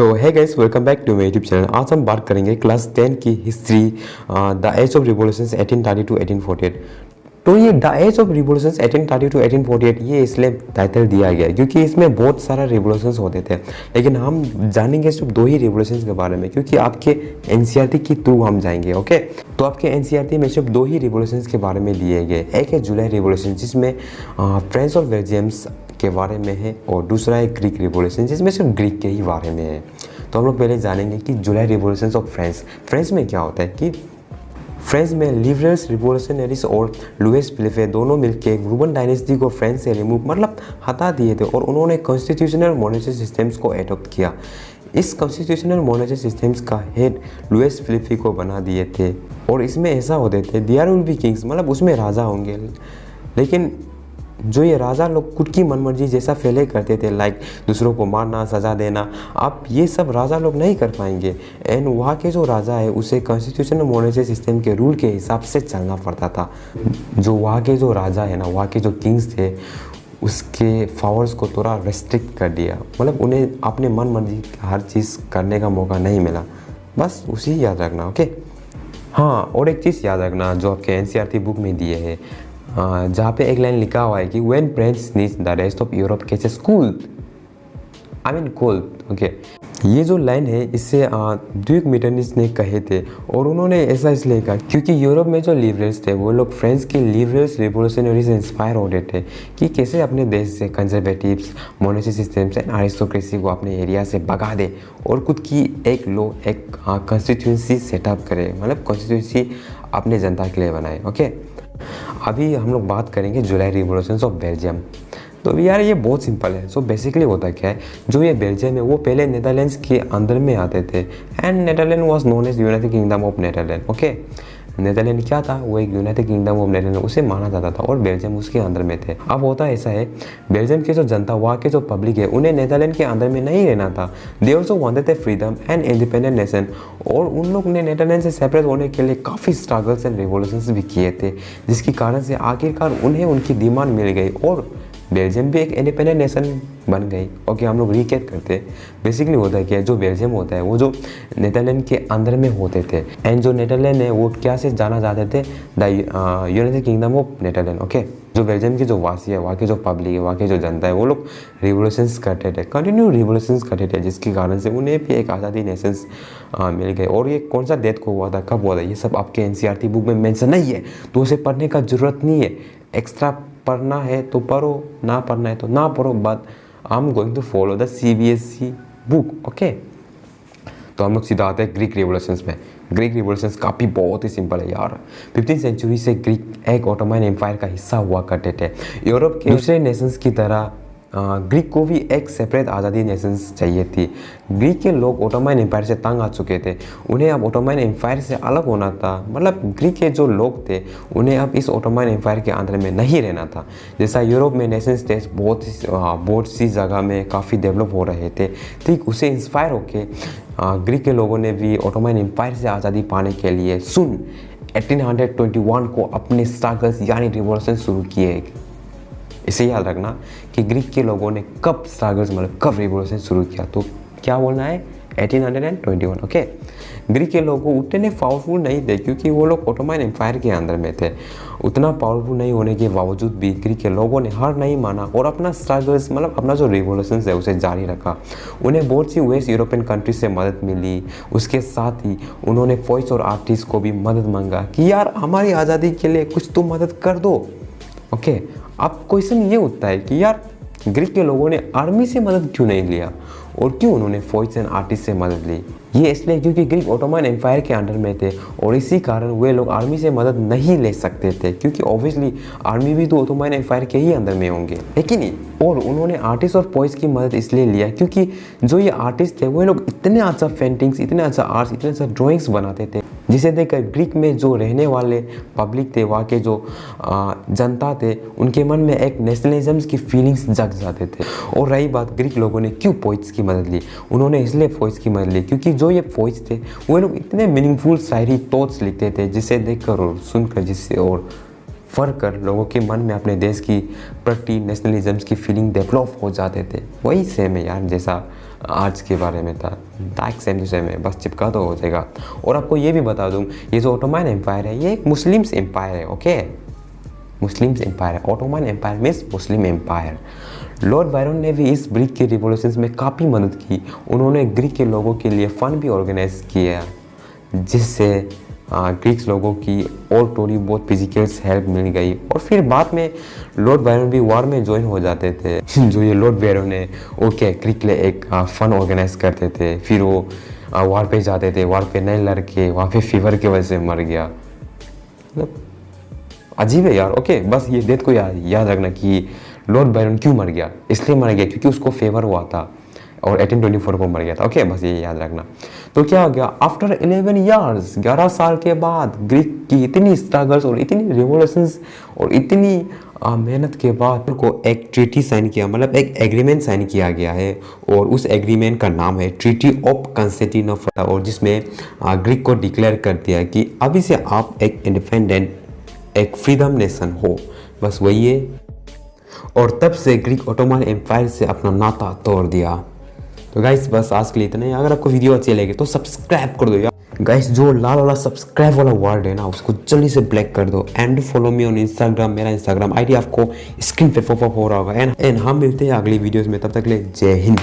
तो hi guys, welcome back to my YouTube channel. आज हम बात करेंगे क्लास 10 की history, the age of revolutions 1830 to 1848। तो ये the age of revolutions 1830 to 1848 ये इसलिए टाइटल दिया गया है क्योंकि इसमें बहुत सारा रिवॉल्यूशंस होते थे, लेकिन हम जानेंगे सिर्फ दो ही रिवॉल्यूशंस के बारे में क्योंकि आपके एनसीईआरटी के थ्रू हम जाएंगे। ओके, तो आपके एनसीईआरटी में सिर्फ दो ही रिवॉल्यूशंस के बारे में दिए गए। एक है जुलाई रिवॉल्यूशन जिसमें फ्रांस और बेल्जियम्स के बारे में है, और दूसरा है ग्रीक रिवॉल्यूशन जिसमें सिर्फ ग्रीक के ही बारे में है। तो हम लोग पहले जानेंगे कि जुलाई रिवॉल्यूशन ऑफ फ्रांस में क्या होता है। कि फ्रांस में लिबरल्स रिवॉल्यूशनरीज और लुइस फिलिपे दोनों मिलकर रूबन डायनेस्टी को फ्रांस से रिमूव मतलब हटा दिए थे, और उन्होंने कॉन्स्टिट्यूशनल मोनेटरी सिस्टम्स को एडॉप्ट किया। इस कॉन्स्टिट्यूशनल मोनेटरी सिस्टम्स का हेड लुइस फिलिपे को बना दिए थे, और इसमें ऐसा होते थे देयर विल बी किंग्स, मतलब उसमें राजा होंगे, लेकिन जो ये राजा लोग खुद की मनमर्जी जैसा फैले करते थे, लाइक दूसरों को मारना, सजा देना, आप ये सब राजा लोग नहीं कर पाएंगे। एंड वहाँ के जो राजा है उसे कॉन्स्टिट्यूशनल मोनेटरी सिस्टम के रूल के हिसाब से चलना पड़ता था। जो वहाँ के जो राजा है ना, वहाँ के जो किंग्स थे, उसके पावर्स को थोड़ा रेस्ट्रिक्ट कर दिया, मतलब उन्हें अपने मन मर्जी हर चीज़ करने का मौका नहीं मिला। बस उसी याद रखना। ओके, हाँ, और एक चीज़ याद रखना जो आपके एनसीईआरटी बुक में दिए है, जहाँ पे एक लाइन लिखा हुआ है कि when French sneeze the rest of Europe catches cold, I mean cold. Okay, ये जो लाइन है इससे ड्यूक मीटरनिच ने कहे थे, और उन्होंने ऐसा इसलिए कहा क्योंकि यूरोप में जो लिबरल्स थे वो लोग फ्रेंच के लिबरल्स रिवोल्यूशनरी से इंस्पायर हो रहे थे कि कैसे अपने देश से conservatives, monetary systems and aristocracy को अपने एरिया से भगा दे और खुद की एक कॉन्स्टिट्यूंसी सेटअप करे, मतलब कॉन्स्टिट्यूंसी अपने जनता के लिए बनाए। ओके, अभी हम लोग बात करेंगे जुलाई रिवॉल्यूशंस ऑफ बेल्जियम। तो यार ये बहुत सिंपल है। सो बेसिकली होता क्या है, जो ये बेल्जियम है वो पहले नेदरलैंड्स के अंदर में आते थे, and Netherland was known as United Kingdom of Netherland. Okay, Netherland क्या था, वो एक यूनाइटेड किंगडम ऑफ नेदरलैंड उसे माना जाता था, और बेल्जियम उसके अंदर में थे। अब होता ऐसा है, बेल्जियम की जो जनता, वहाँ के जो पब्लिक है, उन्हें नेदरलैंड के अंदर में नहीं रहना था। दे ऑल्सो वांटेड थे फ्रीडम एंड इंडिपेंडेंट नेशन, और उन लोग ने नेदरलैंड से सेपरेट होने के लिए काफ़ी स्ट्रगल्स एंड रिवॉल्यूशंस भी किए थे, जिसके कारण से आखिरकार उन्हें उनकी डिमांड मिल गई और बेल्जियम भी एक इंडिपेंडेंट नेशन बन गई। ओके, हम लोग रिकैप करते हैं। बेसिकली होता है क्या, जो बेल्जियम होता है वो जो नेदरलैंड के अंदर में होते थे, एंड जो नेदरलैंड है वो क्या से जाना जाते थे, the United Kingdom of Netherland. Okay, जो बेल्जियम की जो वासी है, वहाँ के जो पब्लिक है, वहाँ की जो जनता है, वो लोग रिवोल्यूशंस करते थे, कंटिन्यू रिवोल्यूशंस करते थे, जिसके कारण से उन्हें भी एक आज़ादी नेशंस मिल गए। और ये कौन सा डेट को हुआ था, कब हुआ था, ये सब आपके एनसीईआरटी बुक में मेंशन नहीं है, तो उसे पढ़ने का जरूरत नहीं है। एक्स्ट्रा पढ़ना है तो पढ़ो, ना पढ़ना है तो ना पढ़ो, but I am going to follow the CBSE book. Okay, तो हम लोग सीधा आते हैं ग्रीक रिवोल्यूशंस में। ग्रीक रिवोल्यूशंस काफ़ी बहुत ही सिंपल है यार। 15वीं सेंचुरी से ग्रीक एक ऑटोमन एम्पायर का हिस्सा हुआ करते थे। यूरोप के दूसरे नेशंस की तरह ग्रीक को भी एक सेपरेट आज़ादी नेशंस चाहिए थी। ग्रीक के लोग ऑटोमन एम्पायर से तंग आ चुके थे, उन्हें अब ऑटोमन एम्पायर से अलग होना था। मतलब ग्रीक के जो लोग थे उन्हें अब इस ऑटोमन एम्पायर के अंदर में नहीं रहना था। जैसा यूरोप में नेशन स्टेट्स बहुत सी जगह में काफ़ी डेवलप हो रहे थे, ठीक उसे इंस्पायर होके ग्रीक के लोगों ने भी ऑटोमन एम्पायर से आज़ादी पाने के लिए 1821 को अपने स्ट्रगल्स यानी रिवॉल्यूशन शुरू किए। इसे याद रखना कि ग्रीक के लोगों ने कब स्ट्रगल्स मतलब कब रिवॉल्यूशन शुरू किया, तो क्या बोलना है, 1821। ओके, ग्रीक के लोग उतने पावरफुल नहीं थे क्योंकि वो लोग ऑटोमन एम्पायर के अंदर में थे। उतना पावरफुल नहीं होने के बावजूद भी ग्रीक के लोगों ने हार नहीं माना और अपना स्ट्रगल्स मतलब अपना जो रिवॉल्यूशन है उसे जारी रखा। उन्हें बहुत सी वेस्ट यूरोपियन कंट्रीज से मदद मिली। उसके साथ ही उन्होंने पोइट्स और आर्टिस्ट को भी मदद मांगा कि यार हमारी आज़ादी के लिए कुछ तो मदद कर दो। ओके, अब क्वेश्चन ये उठता है कि यार ग्रीक के लोगों ने आर्मी से मदद क्यों नहीं लिया, और क्यों उन्होंने पोइट्स एंड आर्टिस्ट से मदद ली। ये इसलिए क्योंकि ग्रीक ऑटोमन एम्पायर के अंडर में थे, और इसी कारण वे लोग आर्मी से मदद नहीं ले सकते थे क्योंकि ऑब्वियसली आर्मी भी तो ऑटोमन एम्पायर के ही अंदर में होंगे, है कि नहीं। और उन्होंने आर्टिस्ट और पोइट्स की मदद इसलिए लिया क्योंकि जो ये आर्टिस्ट थे वो लोग इतने अच्छा पेंटिंग्स, इतने अच्छा आर्ट्स, इतने अच्छा ड्राइंग्स बनाते थे, जिसे देखकर ग्रीक में जो रहने वाले पब्लिक थे, वहाँ के जो जनता थे, उनके मन में एक नेशनलिज्म की फीलिंग्स जग जाते थे। और रही बात ग्रीक लोगों ने क्यों पोइट्स की मदद ली, उन्होंने इसलिए पोइट्स की मदद ली क्योंकि जो ये पोइट्स थे वो लोग इतने मीनिंगफुल शायरी थॉट्स लिखते थे, जिसे देखकर और सुनकर, जिससे और पढ़ कर लोगों के मन में अपने देश की प्रति नेशनलिज्म की फीलिंग डेवलप हो जाते थे। वही सेम है यार, जैसा आर्ट्स के बारे में था, डायरेक्ट सेम टू सेम है, बस चिपका दो हो जाएगा। और आपको ये भी बता दूँ, ये जो ऑटोमन एम्पायर है ये एक मुस्लिम्स एम्पायर है, ओके, मुस्लिम्स एम्पायर है। ऑटोमन एम्पायर मीन्स मुस्लिम एम्पायर। लॉर्ड बायरन ने भी इस ग्रीक के रिवॉल्यूशंस में काफ़ी मदद की। उन्होंने ग्रीक के लोगों के लिए फ़ंड भी ऑर्गेनाइज किया, जिससे ग्रीक्स लोगों की और थोड़ी बहुत फिजिकल हेल्प मिल गई। और फिर बाद में लॉर्ड बायरन भी वॉर में ज्वाइन हो जाते थे। जो ये लॉर्ड बायरन है ओके ग्रीक के लिए एक फंड ऑर्गेनाइज करते थे, फिर वो वॉर पे जाते थे, वॉर पे नहीं लड़ के वहाँ पे फीवर की वजह से मर गया। मतलब अजीब है यार। ओके बस ये डेट को याद रखना कि लॉर्ड बायरन क्यों मर गया, इसलिए मर गया क्योंकि उसको फेवर हुआ था और 1824 को मर गया था। ओके बस ये याद रखना। तो क्या हो गया, आफ्टर 11 ईयर्स 11 साल के बाद ग्रीक की इतनी स्ट्रगल्स और इतनी रिवॉल्यूशंस और इतनी मेहनत के बाद उनको एक ट्रीटी साइन किया, मतलब एक एग्रीमेंट साइन किया गया है। और उस एग्रीमेंट का नाम है ट्रीटी ऑफ कॉन्स्टेंटिनोपल, और जिसमें ग्रीक को डिक्लेयर कर दिया कि अभी से आप एक इंडिपेंडेंट एक फ्रीडम नेशन हो, बस वही है। और तब से ग्रीक ऑटोमन एम्पायर से अपना नाता तोड़ दिया। तो गाइस बस आज के लिए इतना ही। अगर आपको वीडियो अच्छी लगे तो सब्सक्राइब कर दो यार। गाइस जो लाल वाला सब्सक्राइब वाला वर्ड है ना उसको जल्दी से ब्लैक कर दो। And follow me on Instagram, मेरा इंस्टाग्राम आईडी आपको स्क्रीन पे पॉपअप हो रहा होगा। एंड हम मिलते हैं अगली वीडियोस में, तब तक के लिए जय हिंद।